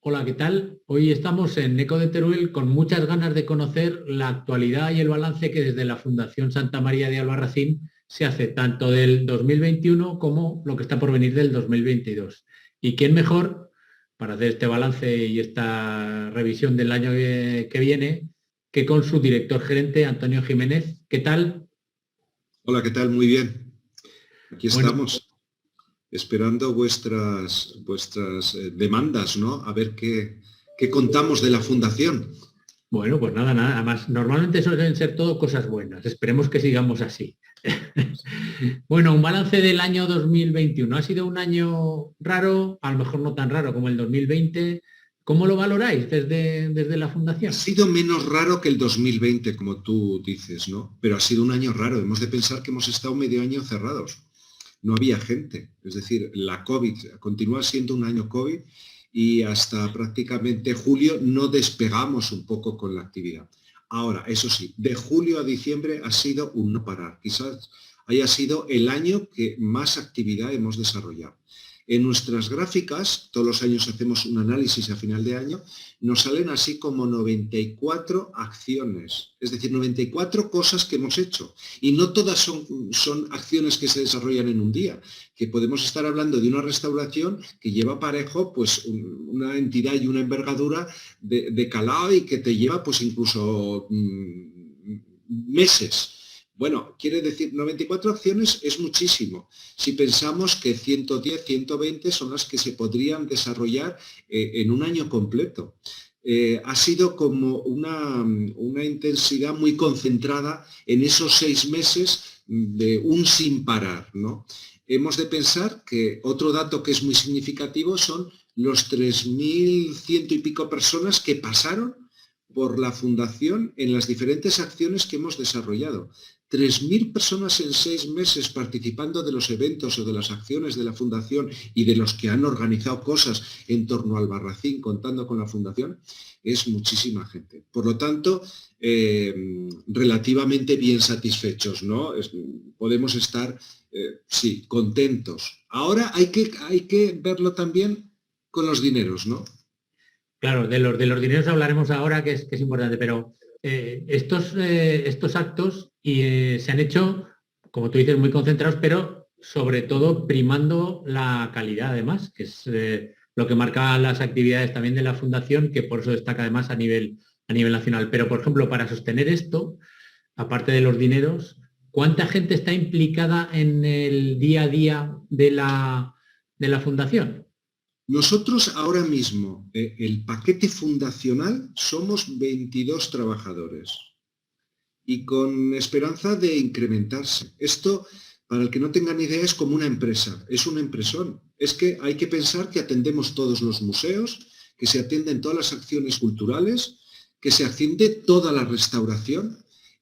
Hola, ¿qué tal? Hoy estamos en Eco de Teruel con muchas ganas de conocer la actualidad y el balance que desde la Fundación Santa María de Albarracín se hace tanto del 2021 como lo que está por venir del 2022. ¿Y quién mejor para hacer este balance y esta revisión del año que viene que con su director gerente, Antonio Jiménez? ¿Qué tal? Hola, ¿qué tal? Muy bien. Aquí Bueno, estamos esperando vuestras demandas, ¿no? A ver qué contamos de la fundación. bueno, pues nada. Además, normalmente suelen ser todo cosas buenas. Esperemos que sigamos así. Bueno, un balance del año 2021. ¿Ha sido un año raro? A lo mejor no tan raro como el 2020. ¿Cómo lo valoráis desde la Ha Fundación? sido menos raro que el 2020, como tú dices, ¿no? Pero ha sido un año raro. Hemos de pensar que hemos estado medio año cerrados. No había gente. Es decir, la COVID continúa siendo un año COVID y hasta prácticamente julio no despegamos un poco con la actividad. Ahora, eso sí, de julio a diciembre ha sido un no parar. Quizás haya sido el año que más actividad hemos desarrollado. En nuestras gráficas, todos los años hacemos un análisis a final de año, nos salen así como 94 acciones, es decir, 94 cosas que hemos hecho. Y no todas son acciones que se desarrollan en un día, que podemos estar hablando de una restauración que lleva parejo pues una entidad y una envergadura de calado y que te lleva pues incluso meses. Bueno, quiere decir, 94 acciones es muchísimo. Si pensamos que 110, 120 son las que se podrían desarrollar en un año completo. Ha sido como una intensidad muy concentrada en esos 6 meses de un sin parar, ¿no? Hemos de pensar que otro dato que es muy significativo son los 3.100 y pico personas que pasaron por la Fundación en las diferentes acciones que hemos desarrollado. 3.000 personas en 6 meses participando de los eventos o de las acciones de la Fundación y de los que han organizado cosas en torno al Albarracín contando con la Fundación, es muchísima gente. Por lo tanto, relativamente bien satisfechos, ¿no? Podemos estar, sí, contentos. Ahora hay que verlo también con los dineros, ¿no? Claro, de los dineros hablaremos ahora, que es importante, pero estos actos se han hecho, como tú dices, muy concentrados, pero sobre todo primando la calidad, además, que es lo que marca las actividades también de la Fundación, que por eso destaca además a nivel nacional. Pero, por ejemplo, para sostener esto, aparte de los dineros, ¿cuánta gente está implicada en el día a día de la Fundación? Nosotros ahora mismo, el paquete fundacional, somos 22 trabajadores y con esperanza de incrementarse. Esto, para el que no tenga ni idea, es como una empresa, es una empresón. Es que hay que pensar que atendemos todos los museos, que se atienden todas las acciones culturales, que se atiende toda la restauración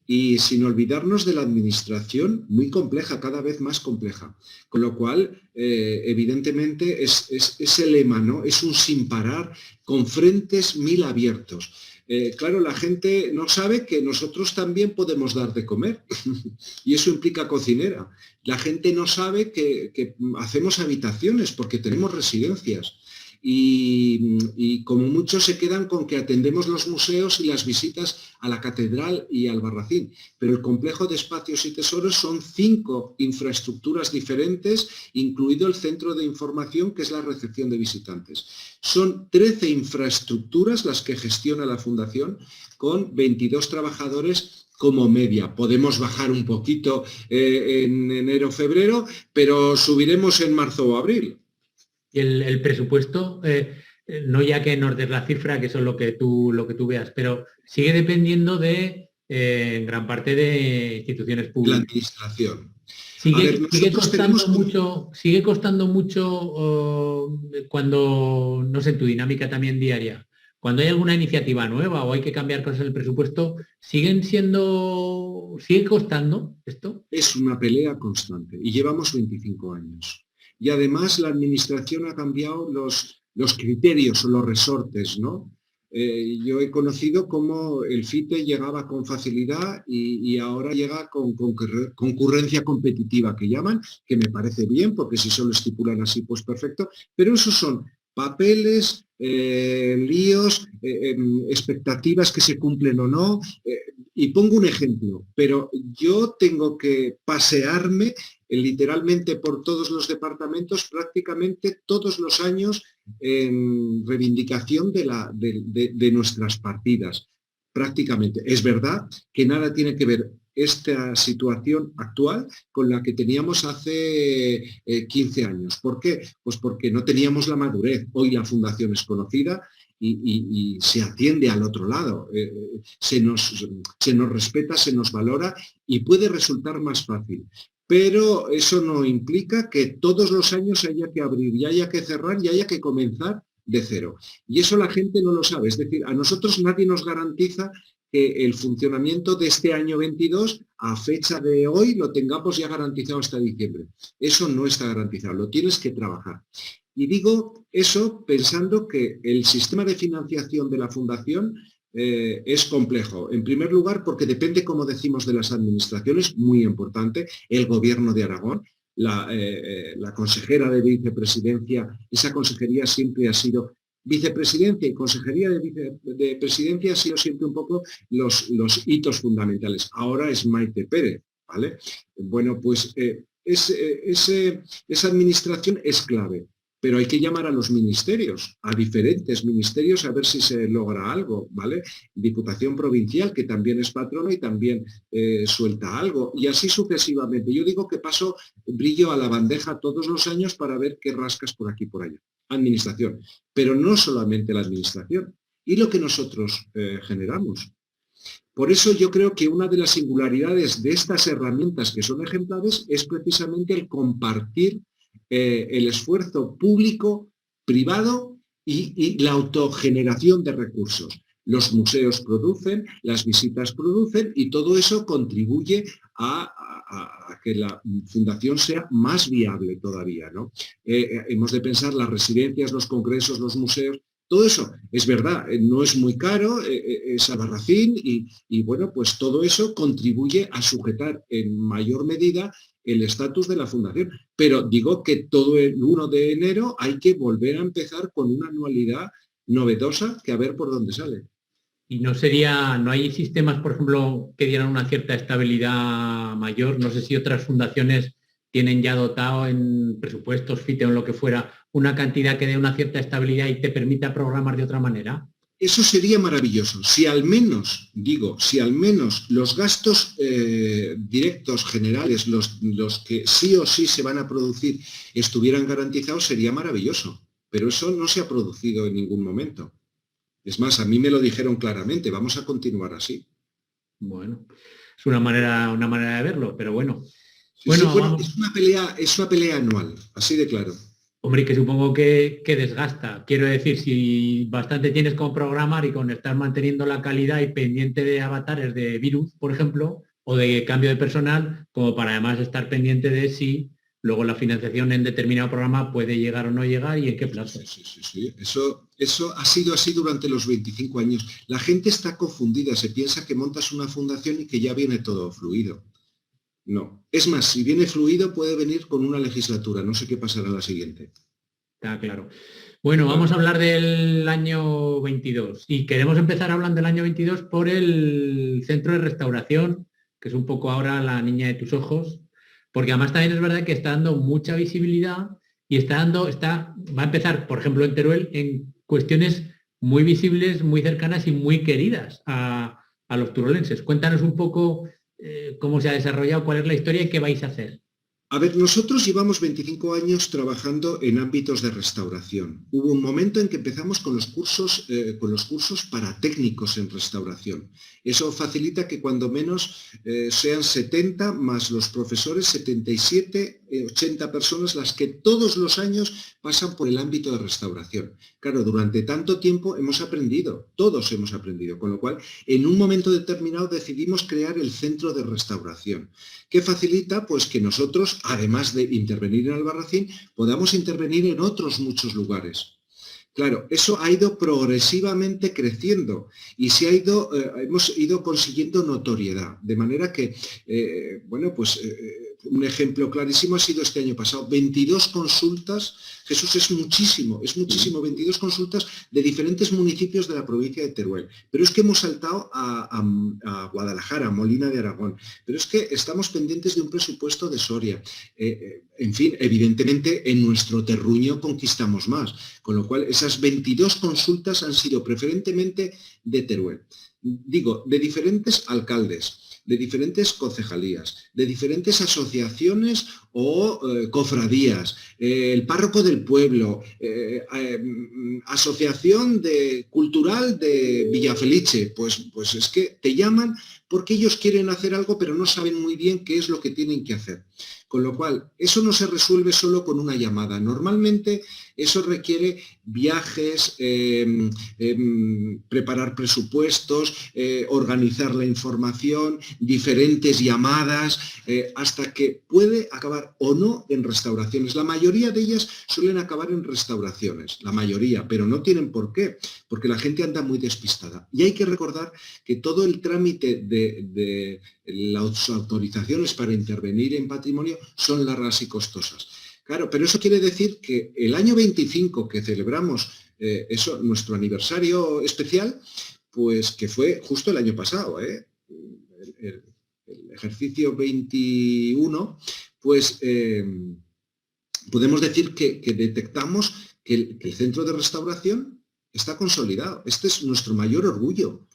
y sin olvidarnos de la administración, muy compleja, cada vez más compleja. Con lo cual, evidentemente, es el lema, ¿no? Es un sin parar con frentes mil abiertos. Claro, la gente no sabe que nosotros también podemos dar de comer y eso implica cocinera. La gente no sabe que hacemos habitaciones porque tenemos residencias y como muchos se quedan con que atendemos los museos y las visitas a la catedral y al Albarracín, pero el complejo de espacios y tesoros son 5 infraestructuras diferentes, incluido el centro de información que es la recepción de visitantes. Son 13 infraestructuras las que gestiona la Fundación con 22 trabajadores como media. Podemos bajar un poquito en enero o febrero, pero subiremos en marzo o abril. Y el presupuesto, no ya que nos des la cifra, que eso es lo que tú veas, pero sigue dependiendo en gran parte de instituciones La públicas. administración. A ver, Sigue nosotros tenemos costando mucho, cuando, no sé, en tu dinámica también diaria, cuando hay alguna iniciativa nueva o hay que cambiar cosas en el presupuesto, sigue costando esto. es una pelea constante y llevamos 25 años. Y además la administración ha cambiado los criterios o los resortes, ¿no? Yo he conocido cómo el FITE llegaba con facilidad y ahora llega con concurrencia competitiva, que llaman, que me parece bien, porque si solo estipulan así, pues perfecto, pero esos son papeles, líos, expectativas que se cumplen o no. Y pongo un ejemplo, pero yo tengo que pasearme literalmente por todos los departamentos prácticamente todos los años en reivindicación de nuestras partidas. Prácticamente. Es verdad que nada tiene que ver esta situación actual con la que teníamos hace 15 años. ¿Por qué? Pues porque no teníamos la madurez. Hoy la fundación es conocida y se atiende al otro lado. Se nos respeta, se nos valora y puede resultar más fácil. Pero eso no implica que todos los años haya que abrir y haya que cerrar y haya que comenzar de cero. Y eso la gente no lo sabe. Es decir, a nosotros nadie nos garantiza que el funcionamiento de este año 22 a fecha de hoy lo tengamos ya garantizado hasta diciembre. Eso no está garantizado, lo tienes que trabajar. Y digo eso pensando que el sistema de financiación de la Fundación es complejo. En primer lugar, porque depende, como decimos, de las administraciones, muy importante, el Gobierno de Aragón, la consejera de vicepresidencia, esa consejería siempre ha sido vicepresidencia y consejería de presidencia, ha sido siempre un poco los hitos fundamentales. Ahora es Maite Pérez, ¿vale? Bueno, pues esa administración es clave, pero hay que llamar a los ministerios, a diferentes ministerios, a ver si se logra algo, ¿vale? Diputación provincial, que también es patrona y también suelta algo, y así sucesivamente. Yo digo que paso brillo a la bandeja todos los años para ver qué rascas por aquí y por allá. Administración, pero no solamente la administración, y lo que nosotros generamos. Por eso yo creo que una de las singularidades de estas herramientas que son ejemplares es precisamente el compartir el esfuerzo público, privado y la autogeneración de recursos. Los museos producen, las visitas producen y todo eso contribuye a que la fundación sea más viable todavía, ¿no? Hemos de pensar las residencias, los congresos, los museos, todo eso es verdad, no es muy caro, es abarracín y bueno, pues todo eso contribuye a sujetar en mayor medida el estatus de la fundación. Pero digo que todo el 1 de enero hay que volver a empezar con una anualidad novedosa que a ver por dónde sale. Y no hay sistemas, por ejemplo, que dieran una cierta estabilidad mayor. No sé si otras fundaciones tienen ya dotado en presupuestos, FITE o en lo que fuera, una cantidad que dé una cierta estabilidad y te permita programar de otra manera. Eso sería maravilloso. Si al menos los gastos directos generales, los que sí o sí se van a producir, estuvieran garantizados, sería maravilloso. Pero eso no se ha producido en ningún momento. Es más, a mí me lo dijeron claramente, vamos a continuar así. Bueno, es una manera de verlo, pero bueno. Sí, bueno, es una pelea anual, así de claro. Hombre, que supongo que desgasta. Quiero decir, si bastante tienes con programar y con estar manteniendo la calidad y pendiente de avatares de virus, por ejemplo, o de cambio de personal, como para además estar pendiente de si luego la financiación en determinado programa puede llegar o no llegar y en qué plazo. Sí. Eso ha sido así durante los 25 años. La gente está confundida, se piensa que montas una fundación y que ya viene todo fluido. No. Es más, si viene fluido puede venir con una legislatura, no sé qué pasará la siguiente. Está claro. Bueno, vamos a hablar del año 22 y queremos empezar hablando del año 22 por el centro de restauración, que es un poco ahora la niña de tus ojos, porque además también es verdad que está dando mucha visibilidad y va a empezar, por ejemplo, en Teruel, en cuestiones muy visibles, muy cercanas y muy queridas a los turolenses. Cuéntanos un poco cómo se ha desarrollado, cuál es la historia y qué vais a hacer. A ver, nosotros llevamos 25 años trabajando en ámbitos de restauración. Hubo un momento en que empezamos con los cursos para técnicos en restauración. Eso facilita que cuando menos sean 70 más los profesores, 77, 80 personas las que todos los años pasan por el ámbito de restauración. Claro, durante tanto tiempo todos hemos aprendido, con lo cual en un momento determinado decidimos crear el centro de restauración, que facilita pues que nosotros, además de intervenir en Albarracín, podamos intervenir en otros muchos lugares. Claro, eso ha ido progresivamente creciendo y hemos ido consiguiendo notoriedad, de manera que, un ejemplo clarísimo ha sido este año pasado. 22 consultas, Jesús, es muchísimo, 22 consultas de diferentes municipios de la provincia de Teruel. Pero es que hemos saltado a Guadalajara, a Molina de Aragón. Pero es que estamos pendientes de un presupuesto de Soria. En fin, evidentemente en nuestro terruño conquistamos más. Con lo cual, esas 22 consultas han sido preferentemente de Teruel. Digo, de diferentes alcaldes, de diferentes concejalías, de diferentes asociaciones o cofradías, el párroco del pueblo, asociación cultural de Villafelice, pues es que te llaman porque ellos quieren hacer algo pero no saben muy bien qué es lo que tienen que hacer. Con lo cual, eso no se resuelve solo con una llamada. Normalmente eso requiere viajes, preparar presupuestos, organizar la información, diferentes llamadas, hasta que puede acabar o no en restauraciones. La mayoría de ellas suelen acabar en restauraciones, la mayoría, pero no tienen por qué, porque la gente anda muy despistada. Y hay que recordar que todo el trámite de las autorizaciones para intervenir en patrimonio son largas y costosas. Claro, pero eso quiere decir que el año 25 que celebramos nuestro aniversario especial, pues que fue justo el año pasado, el ejercicio 21, pues podemos decir que detectamos que el centro de restauración está consolidado. Este es nuestro mayor orgullo.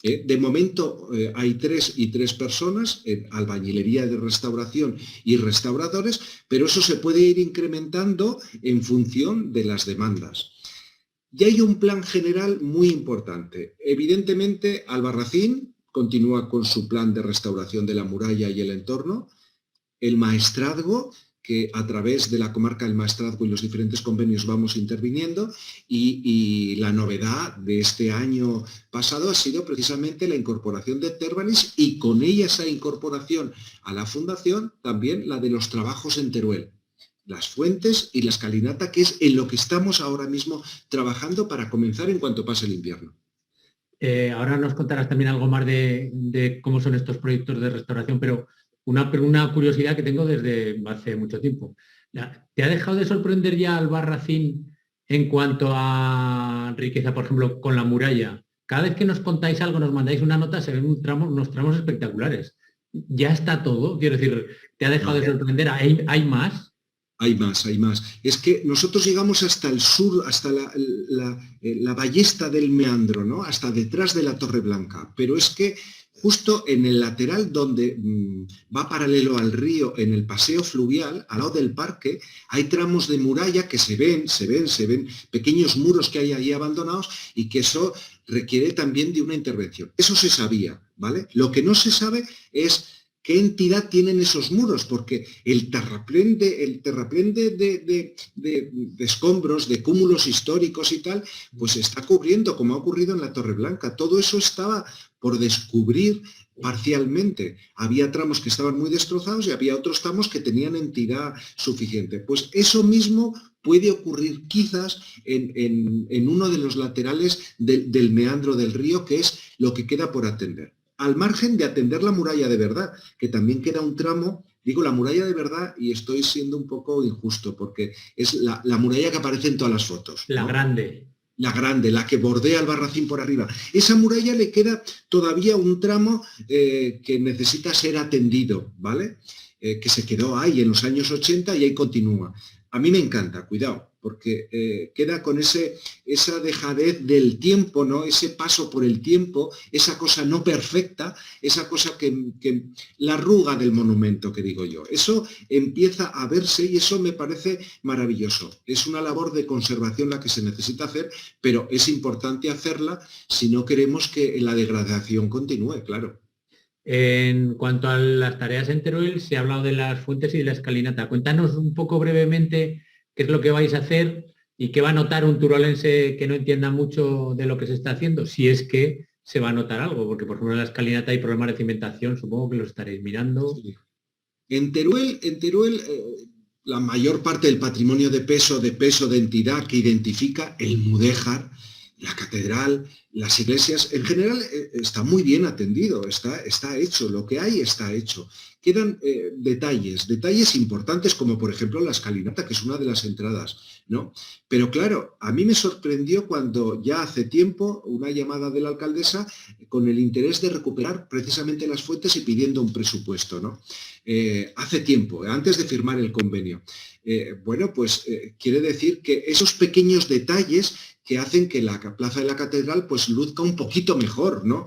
De momento hay 3 personas en albañilería de restauración y restauradores, pero eso se puede ir incrementando en función de las demandas. Y hay un plan general muy importante. Evidentemente, Albarracín continúa con su plan de restauración de la muralla y el entorno. El Maestrazgo, que a través de la comarca del Maestrazgo y los diferentes convenios vamos interviniendo, y la novedad de este año pasado ha sido precisamente la incorporación de Térbalis, y con ella esa incorporación a la fundación también la de los trabajos en Teruel, las fuentes y la escalinata, que es en lo que estamos ahora mismo trabajando para comenzar en cuanto pase el invierno. Ahora nos contarás también algo más de cómo son estos proyectos de restauración, pero una curiosidad que tengo desde hace mucho tiempo. ¿Te ha dejado de sorprender ya Albarracín en cuanto a riqueza, por ejemplo, con la muralla? Cada vez que nos contáis algo, nos mandáis una nota, se ven unos tramos espectaculares. ¿Ya está todo? Quiero decir, ¿te ha dejado de sorprender? ¿Hay más? Hay más, hay más. Es que nosotros llegamos hasta el sur, hasta la ballesta del meandro, ¿no? Hasta detrás de la Torre Blanca. Pero es que justo en el lateral donde va paralelo al río, en el paseo fluvial, al lado del parque, hay tramos de muralla que se ven, pequeños muros que hay ahí abandonados, y que eso requiere también de una intervención. Eso se sabía, ¿vale? Lo que no se sabe es qué entidad tienen esos muros, porque el terraplén de escombros, de cúmulos históricos y tal, pues está cubriendo, como ha ocurrido en la Torre Blanca. Todo eso estaba por descubrir parcialmente. Había tramos que estaban muy destrozados y había otros tramos que tenían entidad suficiente. Pues eso mismo puede ocurrir quizás en uno de los laterales del meandro del río, que es lo que queda por atender. Al margen de atender la muralla de verdad, que también queda un tramo, digo la muralla de verdad y estoy siendo un poco injusto, porque es la muralla que aparece en todas las fotos, ¿no? La grande. La grande, la que bordea Albarracín por arriba. Esa muralla le queda todavía un tramo que necesita ser atendido, ¿vale? Que se quedó ahí en los años 80 y ahí continúa. A mí me encanta, cuidado, porque queda con esa dejadez del tiempo, ¿no? Ese paso por el tiempo, esa cosa no perfecta, esa cosa que la arruga del monumento, que digo yo. Eso empieza a verse y eso me parece maravilloso. Es una labor de conservación la que se necesita hacer, pero es importante hacerla si no queremos que la degradación continúe, claro. En cuanto a las tareas en Teruel, se ha hablado de las fuentes y de la escalinata. Cuéntanos un poco brevemente qué es lo que vais a hacer y qué va a notar un turolense que no entienda mucho de lo que se está haciendo, si es que se va a notar algo, porque por ejemplo en la escalinata hay problemas de cimentación, supongo que los estaréis mirando. Sí. En Teruel, la mayor parte del patrimonio de peso, de entidad que identifica el mudéjar, la catedral, las iglesias, en general está muy bien atendido, está hecho, lo que hay está hecho. quedan detalles importantes, como por ejemplo la escalinata, que es una de las entradas, ¿no? Pero claro, a mí me sorprendió cuando ya hace tiempo una llamada de la alcaldesa con el interés de recuperar precisamente las fuentes y pidiendo un presupuesto, ¿no? Hace tiempo, antes de firmar el convenio. Quiere decir que esos pequeños detalles que hacen que la plaza de la catedral pues luzca un poquito mejor, ¿no?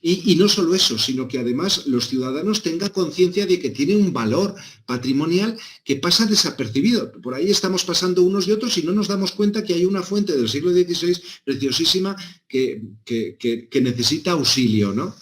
Y no solo eso, sino que además los ciudadanos tengan conciencia de que tiene un valor patrimonial que pasa desapercibido. Por ahí estamos pasando unos y otros y no nos damos cuenta que hay una fuente del siglo XVI preciosísima que necesita auxilio, ¿no?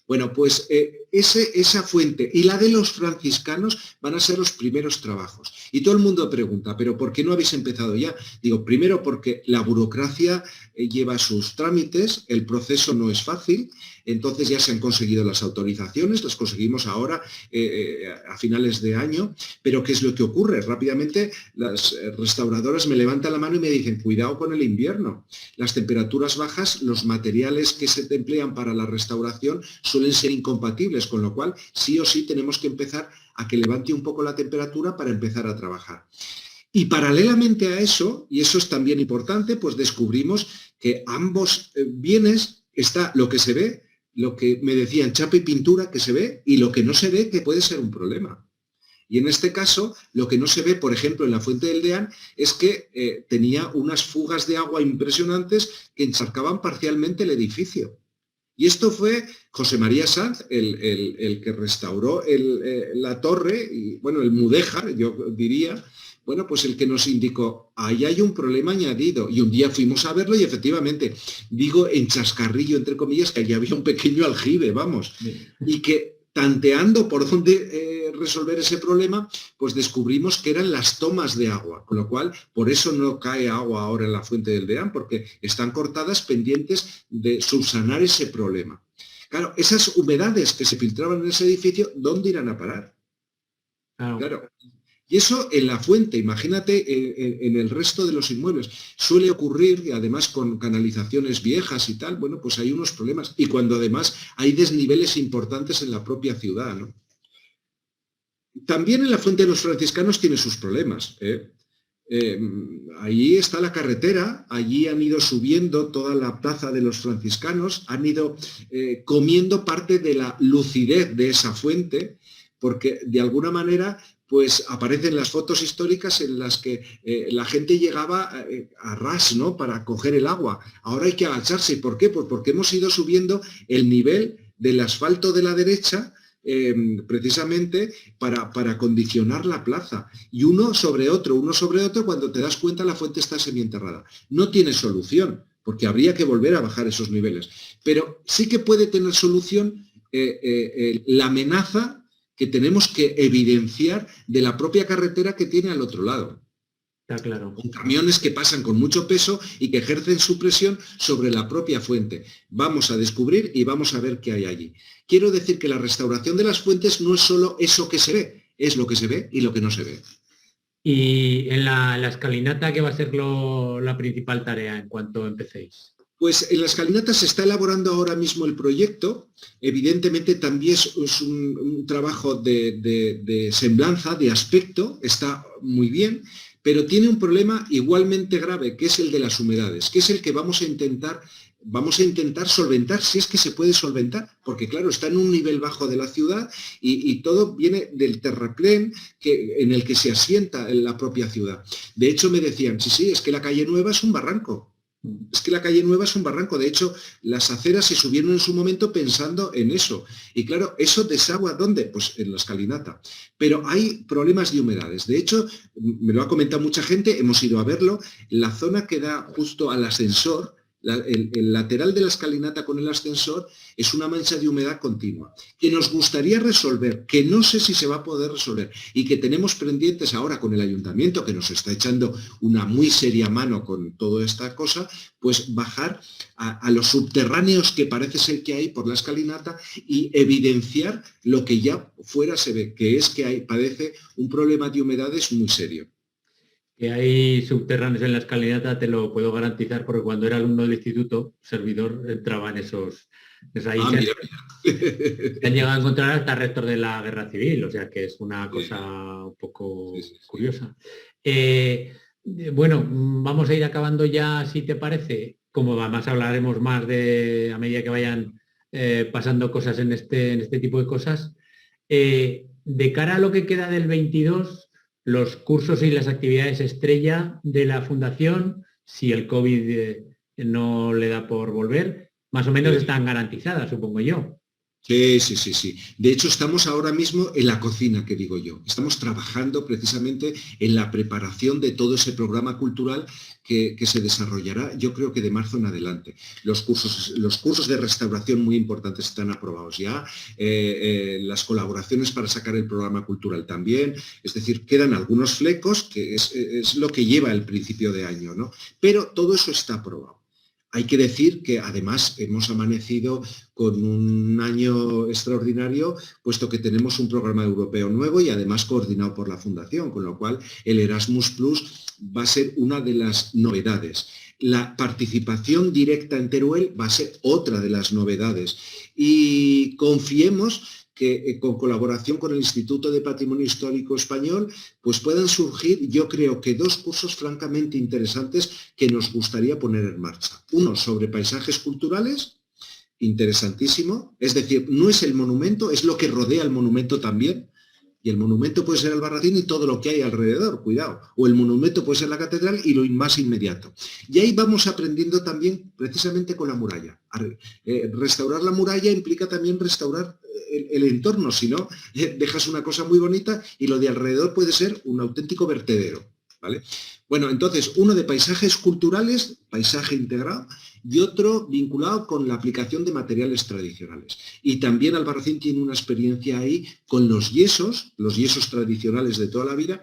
Bueno, pues esa fuente y la de los franciscanos van a ser los primeros trabajos. Y todo el mundo pregunta, ¿pero por qué no habéis empezado ya? Digo, primero porque la burocracia lleva sus trámites, el proceso no es fácil, entonces ya se han conseguido las autorizaciones, las conseguimos ahora a finales de año, pero ¿qué es lo que ocurre? Rápidamente las restauradoras me levantan la mano y me dicen, cuidado con el invierno. Las temperaturas bajas, los materiales que se emplean para la restauración suelen ser incompatibles, con lo cual sí o sí tenemos que empezar a que levante un poco la temperatura para empezar a trabajar. Y paralelamente a eso, y eso es también importante, pues descubrimos que ambos bienes está lo que se ve, lo que me decían chapa y pintura que se ve, y lo que no se ve que puede ser un problema. Y en este caso, lo que no se ve, por ejemplo, en la Fuente del Deán, es que tenía unas fugas de agua impresionantes que encharcaban parcialmente el edificio. Y esto fue José María Sanz, el que restauró la torre, y, bueno, el mudéjar, yo diría, bueno, pues el que nos indicó, ahí hay un problema añadido. Y un día fuimos a verlo y efectivamente, digo en chascarrillo, entre comillas, que allí había un pequeño aljibe, vamos, y que tanteando por dónde resolver ese problema, pues descubrimos que eran las tomas de agua, con lo cual por eso no cae agua ahora en la Fuente del Deán, porque están cortadas pendientes de subsanar ese problema. Claro, esas humedades que se filtraban en ese edificio, ¿dónde irán a parar? Claro. Y eso en la fuente, imagínate en el resto de los inmuebles, suele ocurrir, y además con canalizaciones viejas y tal, bueno, pues hay unos problemas. Y cuando además hay desniveles importantes en la propia ciudad, ¿no? También en la Fuente de los Franciscanos tiene sus problemas, ¿eh? Allí está la carretera, allí han ido subiendo toda la plaza de los franciscanos, han ido comiendo parte de la lucidez de esa fuente, porque de alguna manera pues aparecen las fotos históricas en las que la gente llegaba a ras, ¿no?, para coger el agua. Ahora hay que agacharse. ¿Por qué? Pues porque hemos ido subiendo el nivel del asfalto de la derecha precisamente para condicionar la plaza. Y uno sobre otro, cuando te das cuenta la fuente está semienterrada. No tiene solución, porque habría que volver a bajar esos niveles. Pero sí que puede tener solución la amenaza que tenemos que evidenciar de la propia carretera que tiene al otro lado. Está claro. Con camiones que pasan con mucho peso y que ejercen su presión sobre la propia fuente. Vamos a descubrir y vamos a ver qué hay allí. Quiero decir que la restauración de las fuentes no es solo eso que se ve, es lo que se ve y lo que no se ve. Y en la escalinata, ¿qué va a ser la principal tarea en cuanto empecéis? Pues en la escalinata se está elaborando ahora mismo el proyecto. Evidentemente también es un trabajo de semblanza, de aspecto, está muy bien, pero tiene un problema igualmente grave, que es el de las humedades, que es el que vamos a intentar solventar, si es que se puede solventar, porque claro, está en un nivel bajo de la ciudad y todo viene del terraplén en el que se asienta en la propia ciudad. De hecho me decían, sí, es que la calle Nueva es un barranco. Es que la calle Nueva es un barranco. De hecho, las aceras se subieron en su momento pensando en eso. Y claro, ¿eso desagua dónde? Pues en la escalinata. Pero hay problemas de humedades. De hecho, me lo ha comentado mucha gente, hemos ido a verlo. La zona que da justo al ascensor, el lateral de la escalinata con el ascensor, es una mancha de humedad continua, que nos gustaría resolver, que no sé si se va a poder resolver, y que tenemos pendientes ahora con el ayuntamiento, que nos está echando una muy seria mano con toda esta cosa, pues bajar a los subterráneos que parece ser que hay por la escalinata y evidenciar lo que ya fuera se ve, que es que padece un problema de humedades muy serio. Que hay subterráneos en la escalinata, te lo puedo garantizar, porque cuando era alumno del instituto, servidor entraba en esos. Ahí Ah, se han, mira, mira. se han llegado a encontrar hasta restos de la guerra civil, o sea que es una Sí, cosa un sí, poco sí, sí. curiosa. Eh, bueno, vamos a ir acabando ya, si te parece. Como además hablaremos más de a medida que vayan pasando cosas en este tipo de cosas. De cara a lo que queda del 22, los cursos y las actividades estrella de la fundación, si el COVID no le da por volver, más o menos Sí. están garantizadas, supongo yo. Sí, sí, sí, sí. De hecho, estamos ahora mismo en la cocina, que digo yo. Estamos trabajando precisamente en la preparación de todo ese programa cultural que se desarrollará, yo creo que de marzo en adelante. Los cursos de restauración muy importantes están aprobados ya, las colaboraciones para sacar el programa cultural también. Es decir, quedan algunos flecos, que es lo que lleva el principio de año, ¿no? Pero todo eso está aprobado. Hay que decir que además hemos amanecido con un año extraordinario, puesto que tenemos un programa europeo nuevo y además coordinado por la Fundación, con lo cual el Erasmus Plus va a ser una de las novedades. La participación directa en Teruel va a ser otra de las novedades y confiemos que con colaboración con el Instituto de Patrimonio Histórico Español, pues puedan surgir, yo creo que dos cursos francamente interesantes que nos gustaría poner en marcha. Uno sobre paisajes culturales, interesantísimo, es decir, no es el monumento, es lo que rodea el monumento también, y el monumento puede ser Albarracín y todo lo que hay alrededor, cuidado, o el monumento puede ser la catedral y lo más inmediato. Y ahí vamos aprendiendo también precisamente con la muralla. Restaurar la muralla implica también restaurar el entorno, si no, dejas una cosa muy bonita y lo de alrededor puede ser un auténtico vertedero. ¿Vale? Bueno, entonces, uno de paisajes culturales, paisaje integrado, y otro vinculado con la aplicación de materiales tradicionales. Y también Albarracín tiene una experiencia ahí con los yesos tradicionales de toda la vida,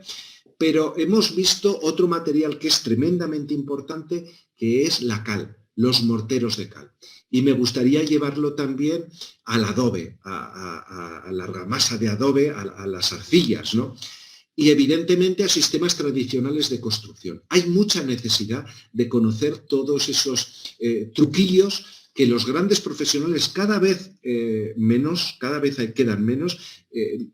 pero hemos visto otro material que es tremendamente importante, que es la cal, los morteros de cal. Y me gustaría llevarlo también al adobe, a la argamasa de adobe, a las arcillas, ¿no? Y evidentemente a sistemas tradicionales de construcción. Hay mucha necesidad de conocer todos esos truquillos que los grandes profesionales cada vez menos, cada vez quedan menos,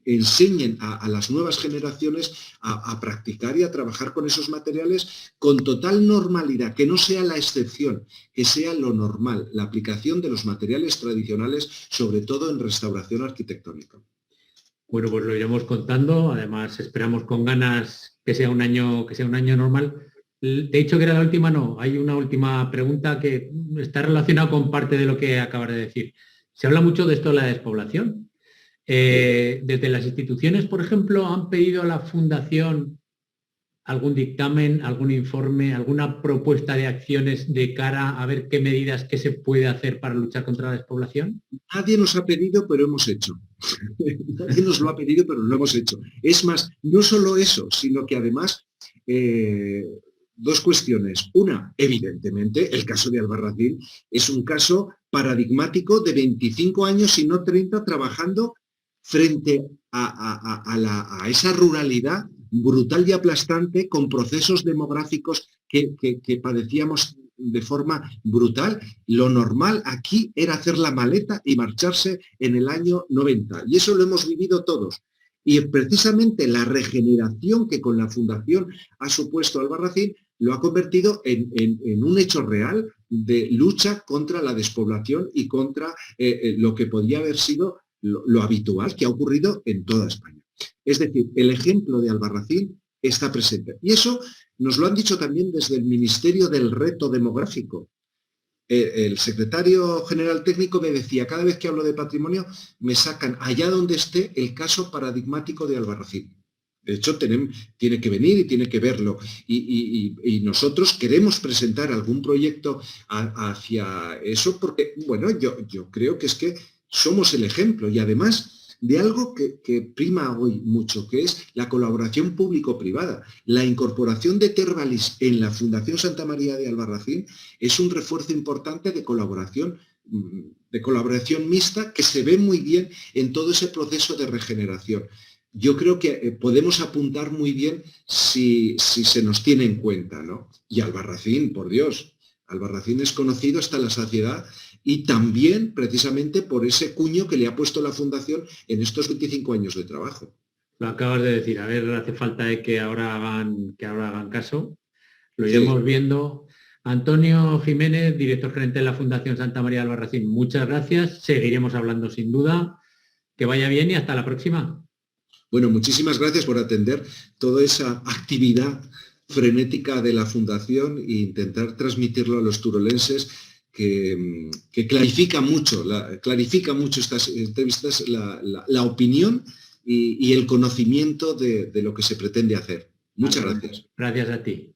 enseñen a las nuevas generaciones a practicar y a trabajar con esos materiales con total normalidad, que no sea la excepción, que sea lo normal, la aplicación de los materiales tradicionales, sobre todo en restauración arquitectónica. Bueno, pues lo iremos contando. Además, esperamos con ganas que sea un año normal. Te he dicho que era la última, no. Hay una última pregunta que está relacionada con parte de lo que acabas de decir. Se habla mucho de esto de la despoblación. Desde las instituciones, por ejemplo, han pedido a la Fundación algún dictamen, algún informe, alguna propuesta de acciones de cara a ver qué medidas que se puede hacer para luchar contra la despoblación. Nadie nos ha pedido, pero hemos hecho. Nadie nos lo ha pedido, pero lo hemos hecho. Es más, no solo eso, sino que además, dos cuestiones. Una, evidentemente, el caso de Albarracín es un caso paradigmático de 25 años y no 30 trabajando frente a esa ruralidad brutal y aplastante con procesos demográficos que padecíamos de forma brutal. Lo normal aquí era hacer la maleta y marcharse en el año 90. Y eso lo hemos vivido todos. Y precisamente la regeneración que con la Fundación ha supuesto Albarracín lo ha convertido en un hecho real de lucha contra la despoblación y contra lo que podía haber sido lo habitual que ha ocurrido en toda España. Es decir, el ejemplo de Albarracín está presente. Y eso nos lo han dicho también desde el Ministerio del Reto Demográfico. El secretario general técnico me decía, cada vez que hablo de patrimonio, me sacan allá donde esté el caso paradigmático de Albarracín. De hecho, tiene que venir y tiene que verlo. Y nosotros queremos presentar algún proyecto hacia eso porque, bueno, yo creo que es que somos el ejemplo y además de algo que prima hoy mucho, que es la colaboración público-privada. La incorporación de Tervalis en la Fundación Santa María de Albarracín es un refuerzo importante de colaboración mixta que se ve muy bien en todo ese proceso de regeneración. yo creo que podemos apuntar muy bien si se nos tiene en cuenta, ¿no? Y Albarracín, por Dios, Albarracín es conocido hasta la saciedad y también precisamente por ese cuño que le ha puesto la Fundación en estos 25 años de trabajo. Lo acabas de decir, a ver, hace falta de que ahora hagan caso. Lo iremos viendo. Antonio Jiménez, director gerente de la Fundación Santa María de Albarracín, muchas gracias. Seguiremos hablando sin duda. Que vaya bien y hasta la próxima. Bueno, muchísimas gracias por atender toda esa actividad frenética de la Fundación e intentar transmitirlo a los turolenses, que clarifica mucho estas entrevistas la opinión y el conocimiento de lo que se pretende hacer. Muchas gracias. Gracias a ti.